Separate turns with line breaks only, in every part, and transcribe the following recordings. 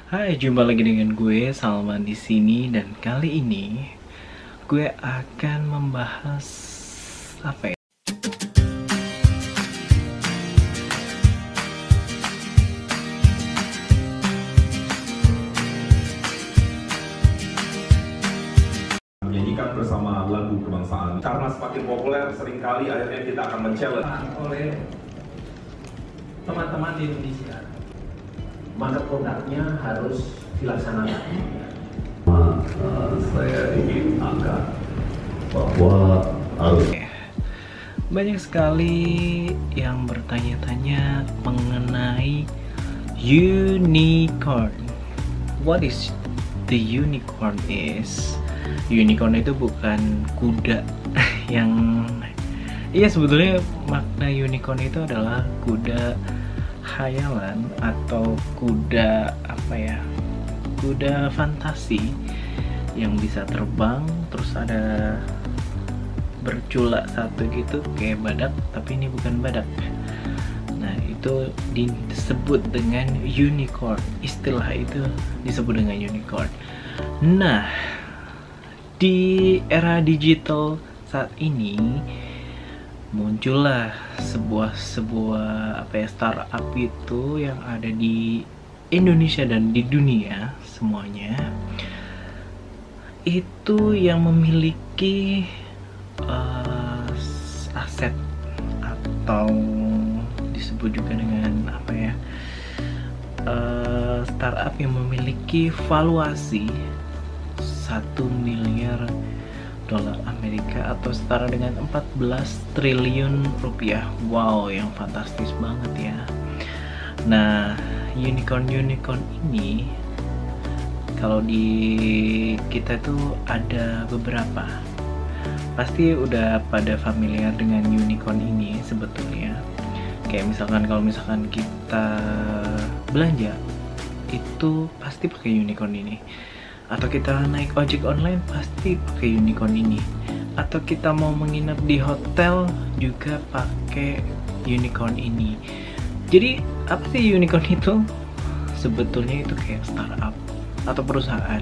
Hai, jumpa lagi dengan gue Salman di sini dan kali ini gue akan membahas apa ya?
Menyanyikan bersama lagu kebangsaan. Karena semakin populer, seringkali akhirnya kita akan men-challenge
oleh teman-teman di Indonesia, maka produknya harus dilaksanakan.
Saya ingin angkat bahwa harus
Banyak sekali yang bertanya-tanya mengenai unicorn. What is the unicorn is? Unicorn itu bukan kuda yang iya, sebetulnya makna unicorn itu adalah kuda khayalan atau kuda apa ya, kuda fantasi yang bisa terbang, terus ada berculak satu gitu kayak badak, tapi ini bukan badak. Nah, itu disebut dengan unicorn. Istilah itu disebut dengan unicorn. Nah, di era digital saat ini muncullah sebuah apa ya, startup itu yang ada di Indonesia dan di dunia semuanya, itu yang memiliki aset atau disebut juga dengan apa ya, startup yang memiliki valuasi 1 miliar dolar Amerika atau setara dengan 14 triliun rupiah. Wow, yang fantastis banget ya. Nah, unicorn ini kalau di kita tuh ada beberapa. Pasti udah pada familiar dengan unicorn ini sebetulnya. Kayak misalkan kalau misalkan kita belanja itu pasti pakai unicorn ini. Atau kita naik ojek online pasti pakai unicorn ini. Atau kita mau menginap di hotel juga pakai unicorn ini. Jadi apa sih unicorn itu? Sebetulnya itu kayak startup atau perusahaan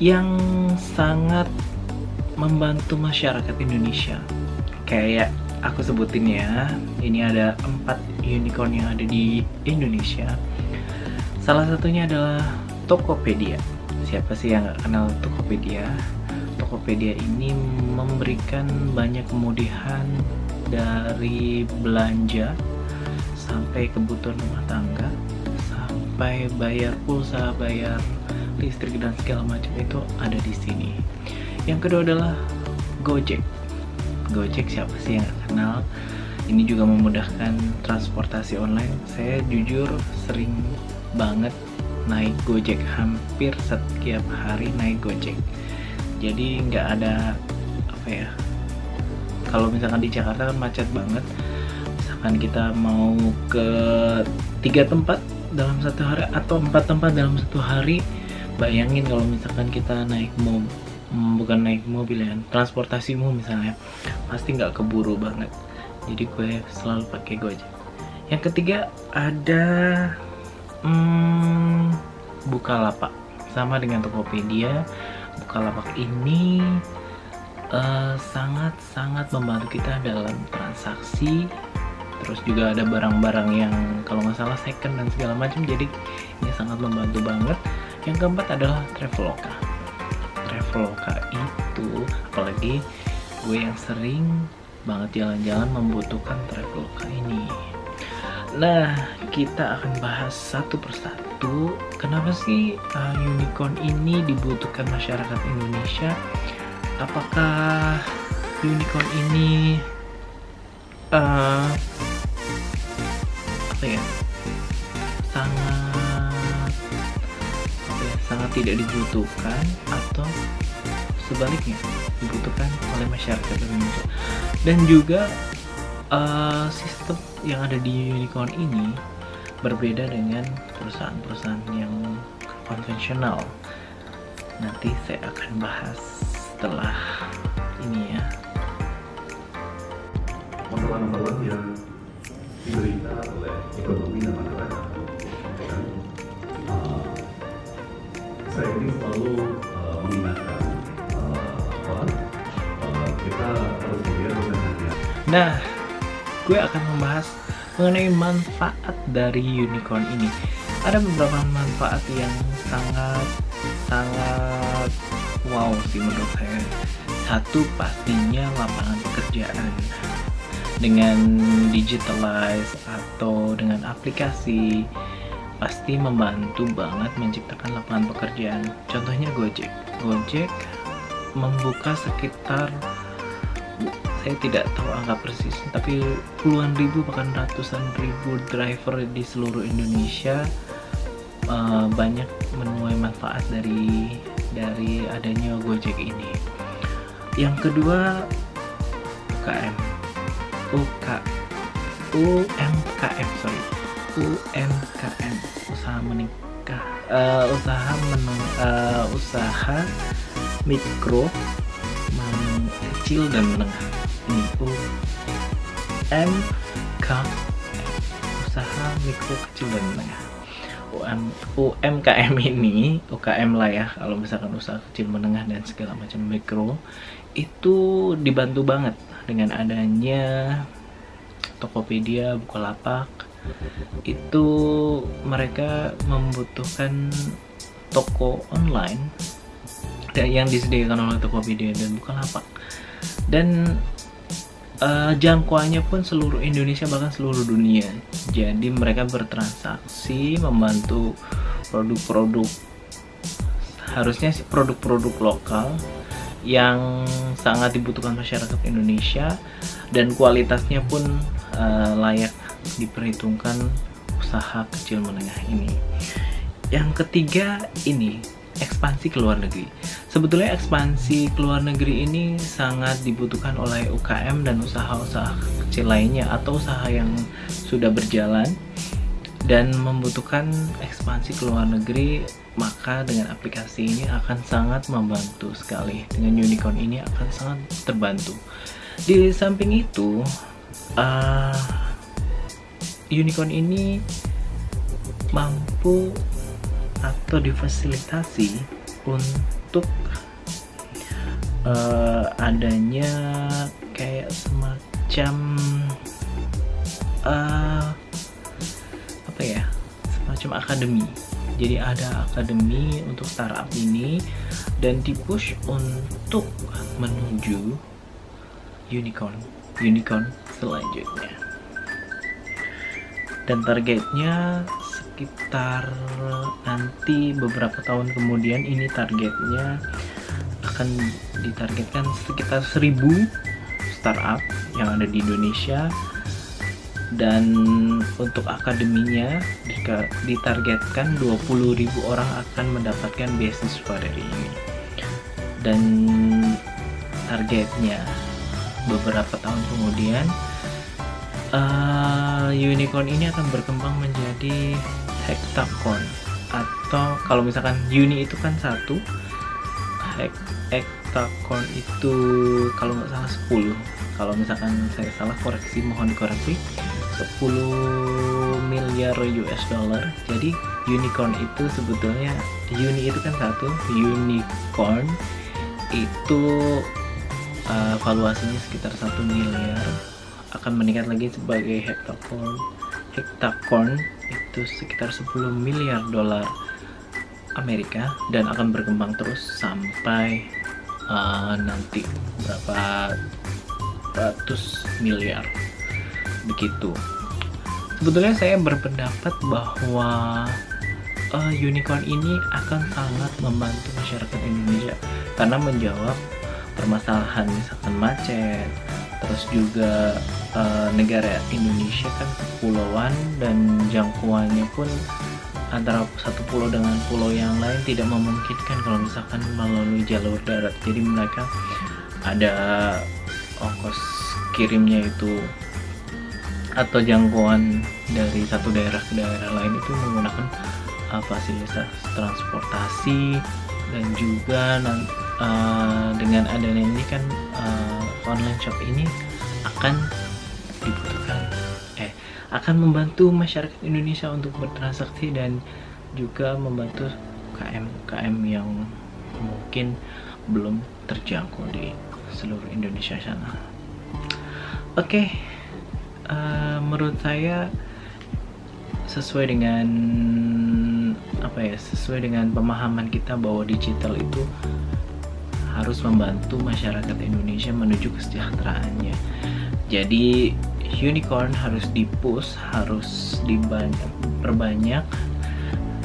yang sangat membantu masyarakat Indonesia. Kayak aku sebutin ya, ini ada 4 unicorn yang ada di Indonesia. Salah satunya adalah Tokopedia. Siapa sih yang gak kenal Tokopedia? Tokopedia ini memberikan banyak kemudahan dari belanja sampai kebutuhan rumah tangga, sampai bayar pulsa, bayar listrik dan segala macam itu ada di sini. Yang kedua adalah Gojek. Gojek siapa sih yang gak kenal? Ini juga memudahkan transportasi online. Saya jujur sering banget naik Gojek, hampir setiap hari naik Gojek. Jadi nggak ada apa ya, kalau misalkan di Jakarta kan macet banget. Misalkan kita mau ke 3 tempat dalam satu hari atau 4 tempat dalam satu hari, bayangin kalau misalkan kita naik bukan naik mobil ya, transportasi umum misalnya, pasti nggak keburu banget. Jadi gue selalu pakai Gojek. Yang ketiga ada Bukalapak. Sama dengan Tokopedia, Bukalapak ini sangat membantu kita dalam transaksi. Terus juga ada barang-barang yang kalau nggak salah second dan segala macam, jadi ini sangat membantu banget. Yang keempat adalah Traveloka. Traveloka itu, apalagi gue yang sering banget jalan-jalan, membutuhkan Traveloka ini. Nah, kita akan bahas satu persatu. Kenapa sih unicorn ini dibutuhkan masyarakat Indonesia? Apakah unicorn ini apa ya, sangat tidak dibutuhkan, atau sebaliknya dibutuhkan oleh masyarakat Indonesia? Dan juga sistem yang ada di unicorn ini berbeda dengan perusahaan-perusahaan yang konvensional. Nanti saya akan bahas setelah ini ya.
masalah-masalah yang diderita oleh ekonomi dan masyarakat. Dan saya ini selalu mengingatkan kita harus melihat sebenarnya.
Nah, gue akan membahas mengenai manfaat dari unicorn ini. Ada beberapa manfaat yang sangat wow sih menurut saya. Satu, pastinya lapangan pekerjaan. Dengan digitalize atau dengan aplikasi pasti membantu banget menciptakan lapangan pekerjaan. Contohnya Gojek membuka sekitar, saya tidak tahu angka persis, tapi puluhan ribu bahkan ratusan ribu driver di seluruh Indonesia banyak menuai manfaat dari adanya Gojek ini. Yang kedua, UMKM, usaha mikro, kecil dan menengah. Ini UMKM, usaha mikro, kecil dan menengah. UMKM ini, UKM lah ya, kalau misalkan usaha kecil, menengah dan segala macam mikro, itu dibantu banget dengan adanya Tokopedia, Bukalapak. Itu mereka membutuhkan toko online yang disediakan oleh Tokopedia dan Bukalapak, dan jangkauannya pun seluruh Indonesia bahkan seluruh dunia. Jadi mereka bertransaksi, membantu produk-produk, harusnya sih produk-produk lokal yang sangat dibutuhkan masyarakat Indonesia, dan kualitasnya pun layak diperhitungkan usaha kecil menengah ini. Yang ketiga, ini ekspansi ke luar negeri. Sebetulnya ekspansi ke luar negeri ini sangat dibutuhkan oleh UKM dan usaha-usaha kecil lainnya atau usaha yang sudah berjalan dan membutuhkan ekspansi ke luar negeri. Maka dengan aplikasi ini akan sangat membantu sekali. Dengan unicorn ini akan sangat terbantu. Di samping itu, unicorn ini mampu atau difasilitasi untuk adanya kayak semacam semacam akademi. Jadi ada akademi untuk startup ini dan dipush untuk menuju unicorn selanjutnya. Dan targetnya sekitar nanti beberapa tahun kemudian, ini targetnya akan ditargetkan sekitar 1000 startup yang ada di Indonesia, dan untuk akademinya ditargetkan 20.000 orang akan mendapatkan beasiswa dari ini. Dan targetnya beberapa tahun kemudian unicorn ini akan berkembang menjadi hektacorn, atau kalau misalkan uni itu kan satu, hektacorn itu kalau nggak salah 10. Kalau misalkan saya salah, mohon dikoreksi, 10 miliar US dollar. Jadi unicorn itu sebetulnya, uni itu kan satu, unicorn itu valuasinya sekitar 1 miliar, akan meningkat lagi sebagai hektacorn itu sekitar 10 miliar dolar Amerika, dan akan berkembang terus sampai nanti berapa ratus miliar begitu. Sebetulnya saya berpendapat bahwa unicorn ini akan sangat membantu masyarakat Indonesia karena menjawab permasalahan misalkan macet, terus juga negara Indonesia kan kepulauan dan jangkauannya pun antara satu pulau dengan pulau yang lain tidak memungkinkan kalau misalkan melalui jalur darat. Jadi mereka ada ongkos kirimnya itu atau jangkauan dari satu daerah ke daerah lain itu menggunakan fasilitas transportasi, dan juga dengan adanya ini kan online shop ini akan dibutuhkan akan membantu masyarakat Indonesia untuk bertransaksi dan juga membantu UKM yang mungkin belum terjangkau di seluruh Indonesia sana. Oke, menurut saya sesuai dengan sesuai dengan pemahaman kita bahwa digital itu harus membantu masyarakat Indonesia menuju kesejahteraannya. Jadi unicorn harus di-push, harus diperbanyak,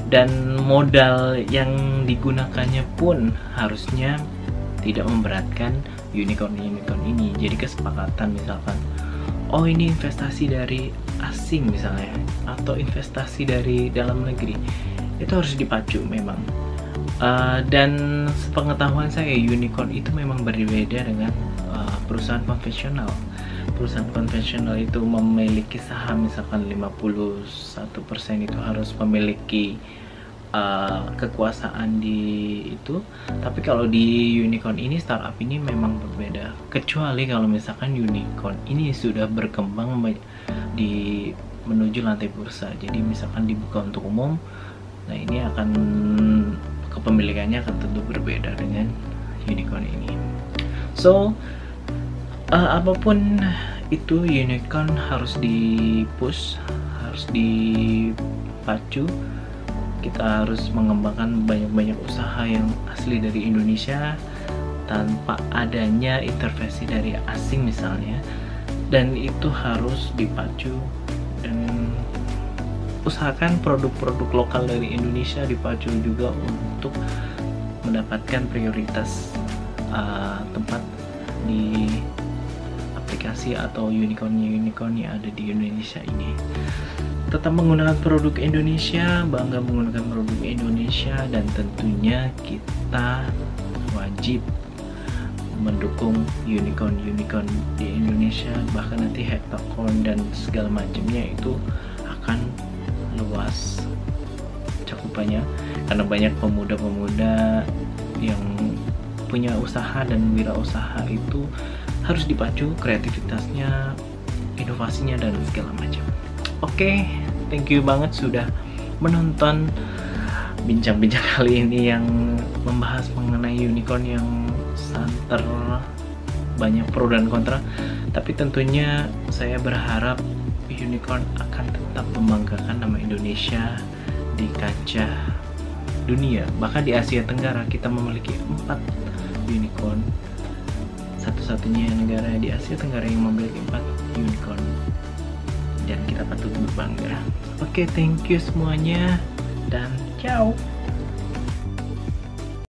dan modal yang digunakannya pun harusnya tidak memberatkan unicorn ini. Jadi kesepakatan misalkan, oh ini investasi dari asing misalnya, atau investasi dari dalam negeri, itu harus dipacu memang. Dan sepengetahuan saya unicorn itu memang berbeda dengan perusahaan konvensional. Perusahaan konvensional itu memiliki saham misalkan 51% itu harus memiliki kekuasaan di itu. Tapi kalau di unicorn ini, startup ini memang berbeda, kecuali kalau misalkan unicorn ini sudah berkembang menuju lantai bursa. Jadi misalkan dibuka untuk umum, nah ini akan kepemilikannya akan tentu berbeda dengan unicorn ini. So apapun itu, unicorn harus di-push, harus dipacu. Kita harus mengembangkan banyak-banyak usaha yang asli dari Indonesia tanpa adanya intervensi dari asing misalnya, dan itu harus dipacu. Dan usahakan produk-produk lokal dari Indonesia dipacu juga untuk mendapatkan prioritas tempat di aplikasi atau unicorn yang ada di Indonesia ini. Tetap menggunakan produk Indonesia, bangga menggunakan produk Indonesia, dan tentunya kita wajib mendukung unicorn di Indonesia. Bahkan nanti heptacorn dan segala macamnya itu akan luas cakupannya, karena banyak pemuda-pemuda yang punya usaha dan wirausaha itu harus dipacu kreativitasnya, inovasinya, dan segala macam. Oke, thank you banget sudah menonton bincang-bincang kali ini yang membahas mengenai unicorn yang santer banyak pro dan kontra. Tapi tentunya saya berharap unicorn akan tetap membanggakan nama Indonesia di kancah dunia. Bahkan di Asia Tenggara kita memiliki 4 unicorn, satu-satunya negara di Asia Tenggara yang memiliki 4 unicorn, dan kita patut berbangga. Oke, thank you semuanya, dan ciao.